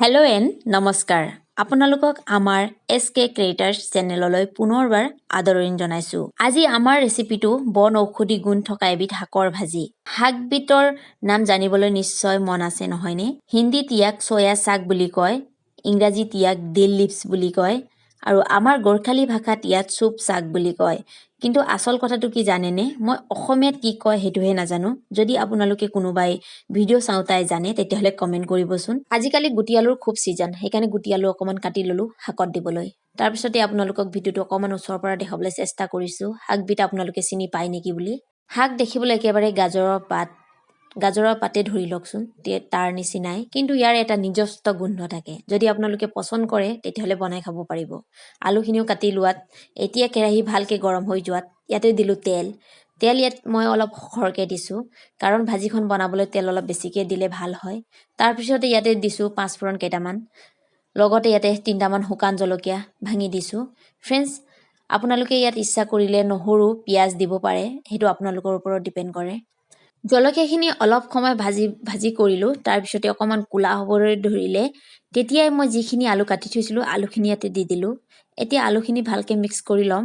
Hello' and নমস্কাৰ। আপোনালোকক আমাৰ SK ক্ৰিয়েটাৰ্ছ চেনেললৈ পুনৰবাৰ আদৰণি জনাইছোঁ। আজি আমাৰ ৰেচিপিটো বন ঔষধি গুণ থকা এবিধ শাকৰ ভাজি। শাকবিধৰ নাম জানিবলৈ নিশ্চয় মন আছে নহয়নে? হিন্দীত ইয়াক চয়া শাক বুলি কয়, ইংৰাজীত ইয়াক ডিল লিভছ বুলি কয় আৰু আমাৰ গোৰ্খালী ভাষাত ইয়াত চুপ শাক বুলি কয়। কিন্তু আচল কথাটো কি জানেনে? মই অসমীয়াত কি কয় সেইটোহে নাজানো। যদি আপোনালোকে কোনোবাই ভিডিঅ' চাওঁতাই জানে তেতিয়াহ'লে কমেণ্ট কৰিবচোন। আজিকালি গুটি আলুৰ খুব ছিজন, সেইকাৰণে গুটি আলু অকণমান কাটি ল'লোঁ শাকত দিবলৈ। তাৰপিছতে আপোনালোকক ভিডিঅ'টো অকণমান ওচৰৰ পৰা দেখাবলৈ চেষ্টা কৰিছোঁ। শাকবিধ আপোনালোকে চিনি পায় নেকি বুলি। শাক দেখিবলৈ একেবাৰে গাজৰৰ পাতে ধৰি লওকচোন, তাৰ নিচিনাই, কিন্তু ইয়াৰ এটা নিজস্ব গোন্ধ থাকে। যদি আপোনালোকে পচন্দ কৰে তেতিয়াহ'লে বনাই খাব পাৰিব। আলুখিনিও কাটি লোৱাত এতিয়া কেৰাহী ভালকৈ গৰম হৈ যোৱাত ইয়াতে দিলোঁ তেল ইয়াত মই অলপ সৰহকৈ দিছোঁ, কাৰণ ভাজিখন বনাবলৈ তেল অলপ বেছিকৈ দিলে ভাল হয়। তাৰপিছতে ইয়াতে দিছোঁ পাঁচফোৰণ কেইটামান, লগতে ইয়াতে 3টামান শুকান জলকীয়া ভাঙি দিছোঁ। ফ্ৰেণ্ডছ, আপোনালোকে ইয়াত ইচ্ছা কৰিলে নহৰু পিঁয়াজ দিব পাৰে, সেইটো আপোনালোকৰ ওপৰত ডিপেণ্ড কৰে। জলকীয়াখিনি অলপ সময় ভাজি কৰিলোঁ, তাৰপিছতে অকণমান ক'লা হ'বলৈ ধৰিলে তেতিয়াই মই যিখিনি আলু কাটি থৈছিলোঁ আলুখিনি ইয়াতে দি দিলোঁ। এতিয়া আলুখিনি ভালকৈ মিক্স কৰি ল'ম।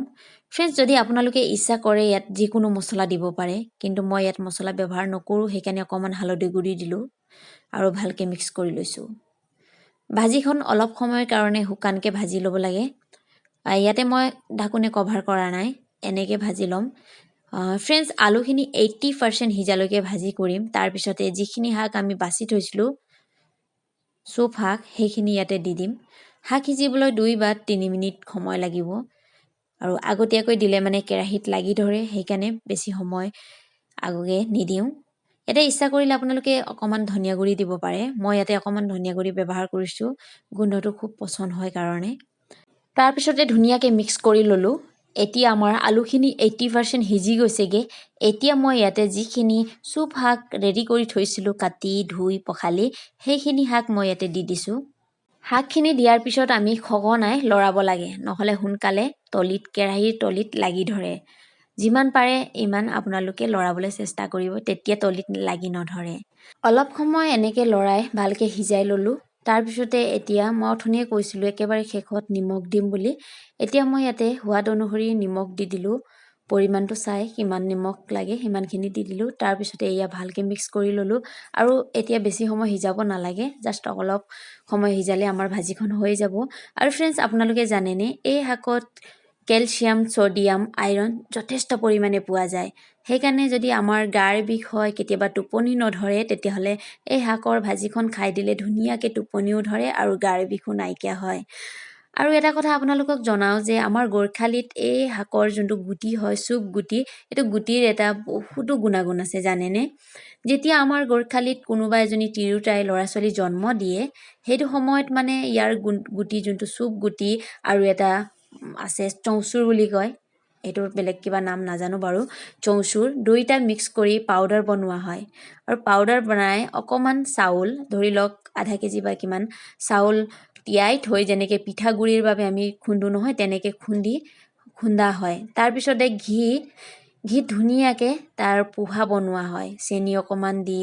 ফ্ৰেণ্ডছ, যদি আপোনালোকে ইচ্ছা কৰে ইয়াত যিকোনো মছলা দিব পাৰে, কিন্তু মই ইয়াত মছলা ব্যৱহাৰ নকৰোঁ, সেইকাৰণে অকণমান হালধি গুড়ি দিলোঁ আৰু ভালকৈ মিক্স কৰি লৈছোঁ। ভাজিখন অলপ সময়ৰ কাৰণে শুকানকৈ ভাজি ল'ব লাগে। ইয়াতে মই ঢাকোনে কভাৰ কৰা নাই, এনেকৈ ভাজি ল'ম। ফ্ৰেণ্ডছ, আলুখিনি 80% সিজালৈকে ভাজি কৰিম। তাৰপিছতে যিখিনি শাক আমি বাছি থৈছিলোঁ চুপ শাক, সেইখিনি ইয়াতে দি দিম। শাক সিজিবলৈ 2 বা 3 মিনিট সময় লাগিব আৰু আগতীয়াকৈ দিলে মানে কেৰাহীত লাগি ধৰে, সেইকাৰণে বেছি সময় আগতে নিদিওঁ। ইয়াতে ইচ্ছা কৰিলে আপোনালোকে অকণমান ধনিয়া গুড়ি দিব পাৰে। মই ইয়াতে অকণমান ধনিয়া গুড়ি ব্যৱহাৰ কৰিছোঁ, গোন্ধটো খুব পচন্দ হয় কাৰণে। তাৰপিছতে ধুনীয়াকৈ মিক্স কৰি ল'লোঁ। এতিয়া আমাৰ আলুখিনি 80% সিজি গৈছেগৈ। এতিয়া মই ইয়াতে যিখিনি চুপ শাক ৰেডি কৰি থৈছিলোঁ কাটি ধুই পখালি, সেইখিনি শাক মই ইয়াতে দি দিছোঁ। শাকখিনি দিয়াৰ পিছত আমি সঘনাই লৰাব লাগে, নহ'লে সোনকালে কেৰাহীৰ তলিত লাগি ধৰে। যিমান পাৰে ইমান আপোনালোকে লৰাবলৈ চেষ্টা কৰিব, তেতিয়া তলিত লাগি নধৰে। অলপ সময় এনেকৈ লৰাই ভালকৈ সিজাই ল'লোঁ। তাৰপিছতে এতিয়া মই অথনিয়ে কৈছিলোঁ একেবাৰে শেষত নিমখ দিম বুলি। এতিয়া মই ইয়াতে সোৱাদ অনুসৰি নিমখ দি দিলোঁ। পৰিমাণটো চাই কিমান নিমখ লাগে সিমানখিনি দি দিলোঁ। তাৰপিছতে এয়া ভালকৈ মিক্স কৰি ল'লোঁ আৰু এতিয়া বেছি সময় সিজাব নালাগে, জাষ্ট অলপ সময় সিজালে আমাৰ ভাজিখন হৈ যাব। আৰু ফ্ৰেণ্ডছ, আপোনালোকে জানেনে এই শাকত কেলছিয়াম, ছ'ডিয়াম, আইৰণ যথেষ্ট পৰিমাণে পোৱা যায়। সেইকাৰণে যদি আমাৰ গাৰ বিষ হয়, কেতিয়াবা টোপনি নধৰে, তেতিয়াহ'লে এই শাকৰ ভাজিখন খাই দিলে ধুনীয়াকৈ টোপনিও ধৰে আৰু গাৰ বিষো নাইকিয়া হয়। আৰু এটা কথা আপোনালোকক জনাওঁ যে আমাৰ গোৰ্খালীত এই শাকৰ যোনটো গুটি হয়, চুপ গুটি, এইটো গুটিৰ এটা বহুতো গুণাগুণ আছে জানেনে? যেতিয়া আমাৰ গোৰ্খালীত কোনোবা এজনী তিৰোতাই ল'ৰা ছোৱালী জন্ম দিয়ে, সেইটো সময়ত মানে ইয়াৰ গুটি যোনটো চুপ গুটি আৰু এটা আছে চৌচুৰ বুলি কয়, এইটোৰ বেলেগ কিবা নাম নাজানো বাৰু, চৌচুৰ, 2টা মিক্স কৰি পাউডাৰ বনোৱা হয়। আৰু পাউডাৰ বনাই অকণমান চাউল, ধৰি লওক আধা কেজি বা কিমান চাউল তিয়াই থৈ, যেনেকৈ পিঠাগুড়িৰ বাবে আমি খুন্দো নহয়, তেনেকৈ খুন্দা হয়। তাৰপিছতে ঘি ধুনীয়াকৈ তাৰ পোহা বনোৱা হয়, চেনি অকণমান দি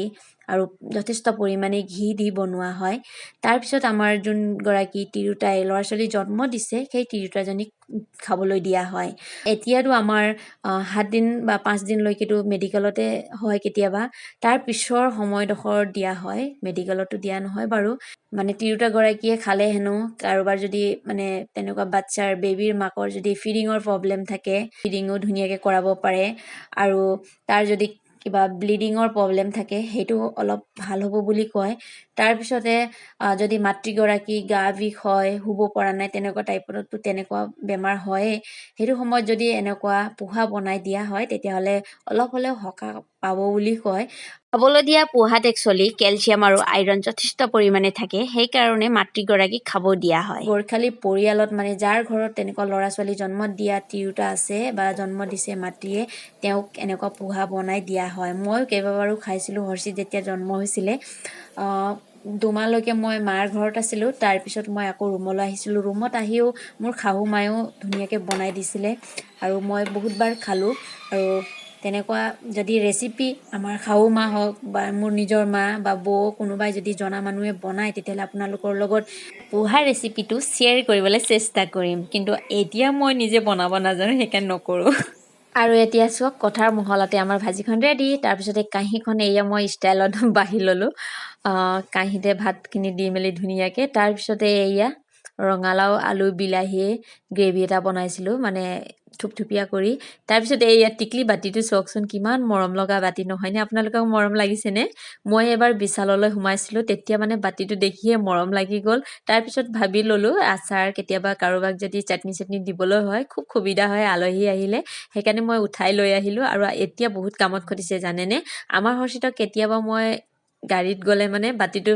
আৰু যথেষ্ট পৰিমাণে ঘি দি বনোৱা হয়। তাৰপিছত আমাৰ যোনগৰাকী তিৰোতাই ল'ৰা ছোৱালী জন্ম দিছে, সেই তিৰোতাজনীক খাবলৈ দিয়া হয়। এতিয়াতো আমাৰ 7 দিন বা 5 দিনলৈকেতো মেডিকেলতে হয় কেতিয়াবা, তাৰ পিছৰ সময়ডোখৰ দিয়া হয়, মেডিকেলতো দিয়া নহয় বাৰু। মানে তিৰোতাগৰাকীয়ে খালে হেনো কাৰোবাৰ যদি মানে তেনেকুৱা বাচ্ছাৰ বেবীৰ মাকৰ যদি ফিডিঙৰ প্ৰব্লেম থাকে, ফিডিঙো ধুনীয়াকৈ কৰাব পাৰে। আৰু তাৰ যদি কিবা ব্লিডিঙৰ প্ৰব্লেম থাকে, সেইটো অলপ ভাল হ'ব বুলি কয়। তাৰপিছতে যদি মাতৃগৰাকী গা বিষ হয়, শুব পৰা নাই, তেনেকুৱা টাইপতো তেনেকুৱা বেমাৰ হয়েই, সেইটো সময়ত যদি এনেকুৱা পোহা বনাই দিয়া হয়, তেতিয়াহ'লে অলপ হ'লেও সকাহ পাব বুলি কয়। খাবলৈ দিয়া পোহাত একচুৱেলি কেলছিয়াম আৰু আইৰণ যথেষ্ট পৰিমাণে থাকে, সেইকাৰণে মাতৃগৰাকীক খাব দিয়া হয়। গোৰ্খালী পৰিয়ালত মানে যাৰ ঘৰত তেনেকুৱা ল'ৰা ছোৱালী জন্ম দিয়া তিৰোতা আছে বা জন্ম দিছে মাতৃয়ে, তেওঁক এনেকুৱা পোহা বনাই দিয়া হয়। ময়ো কেইবাবাৰো খাইছিলোঁ। হৰ্ষিত যেতিয়া জন্ম হৈছিলে 2 মাহলৈকে মই মাৰ ঘৰত আছিলোঁ। তাৰপিছত মই আকৌ ৰুমলৈ আহিছিলোঁ। ৰুমত আহিও মোৰ শাহু মায়েও ধুনীয়াকৈ বনাই দিছিলে আৰু মই বহুতবাৰ খালোঁ। আৰু তেনেকুৱা যদি ৰেচিপি আমাৰ শাহু মা হওক বা মোৰ নিজৰ মা বা বৌ কোনোবাই যদি জনা মানুহে বনায় তেতিয়াহ'লে আপোনালোকৰ লগত পোহা ৰেচিপিটো শ্বেয়াৰ কৰিবলৈ চেষ্টা কৰিম। কিন্তু এতিয়া মই নিজে বনাব নাজানো, সেইকাৰণে নকৰোঁ। আৰু এতিয়া চাওক কথাৰ মহলতে আমাৰ ভাজিখন ৰেডি। তাৰপিছতে কাঁহীখন এয়া মই ষ্টাইলত বাঢ়ি ল'লোঁ। কাঁহীতে ভাতখিনি দি মেলি ধুনীয়াকৈ। তাৰপিছতে এয়া ৰঙালাও আলু বিলাহীয়ে গ্ৰেভি এটা বনাইছিলোঁ, মানে থুপথুপীয়া কৰি। তাৰপিছতে এয়া টিকলি বাতিটো চাওকচোন, কিমান মৰম লগা বাতি নহয়নে? আপোনালোকক মৰম লাগিছেনে? মই এবাৰ বিশাললৈ সোমাইছিলোঁ, তেতিয়া মানে বাতিটো দেখিয়ে মৰম লাগি গ'ল। তাৰপিছত ভাবি ল'লোঁ আচাৰ কেতিয়াবা কাৰোবাক যদি চাটনি দিবলৈ হয় খুব সুবিধা হয় আলহী আহিলে, সেইকাৰণে মই উঠাই লৈ আহিলোঁ। আৰু এতিয়া বহুত কামত খটিছে জানেনে? আমাৰ হৰ্ষিতক কেতিয়াবা মই গাড়ীত গ'লে মানে বাতিটো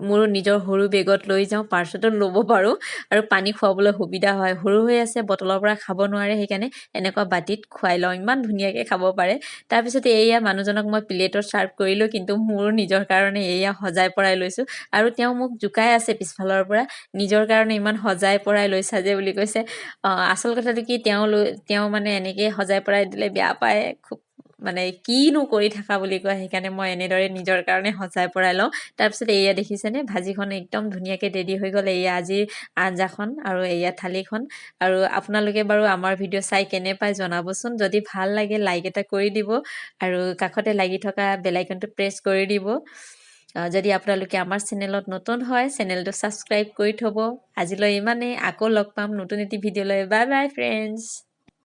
মোৰ নিজৰ সৰু বেগত লৈ যাওঁ, পাৰ্চতো ল'ব পাৰোঁ আৰু পানী খুৱাবলৈ সুবিধা হয়। সৰু হৈ আছে, বটলৰ পৰা খাব নোৱাৰে, সেইকাৰণে এনেকুৱা বাতিত খুৱাই লওঁ, ইমান ধুনীয়াকৈ খাব পাৰে। তাৰপিছতে এয়া মানুহজনক মই প্লেটত ছাৰ্ভ কৰিলোঁ, কিন্তু মোৰ নিজৰ কাৰণে এয়া সজাই পৰাই লৈছোঁ। আৰু তেওঁ মোক জোকাই আছে পিছফালৰ পৰা, নিজৰ কাৰণে ইমান সজাই পৰাই লৈছা যে বুলি কৈছে। আচল কথাটো কি, তেওঁ মানে এনেকৈ সজাই পৰাই দিলে বেয়া পায়, খুব মানে কিনো কৰি থাকা বুলি কয়। সেইকাৰণে মই এনেদৰে নিজৰ কাৰণে সজাই পৰাই লওঁ। তাৰপিছত এয়া দেখিছেনে, ভাজিখন একদম ধুনীয়াকৈ ৰেডি হৈ গ'ল। এয়া আজিৰ আঞ্জাখন আৰু এয়া থালিখন। আৰু আপোনালোকে বাৰু আমাৰ ভিডিঅ' চাই কেনে পায় জনাবচোন। যদি ভাল লাগে লাইক এটা কৰি দিব আৰু কাষতে লাগি থকা বেল আইকনটো প্ৰেছ কৰি দিব। যদি আপোনালোকে আমাৰ চেনেলত নতুন হয়, চেনেলটো ছাবস্ক্ৰাইব কৰি থ'ব। আজিলৈ ইমানেই, আকৌ লগ পাম নতুন এটি ভিডিঅ'লৈ। Bye bye friends.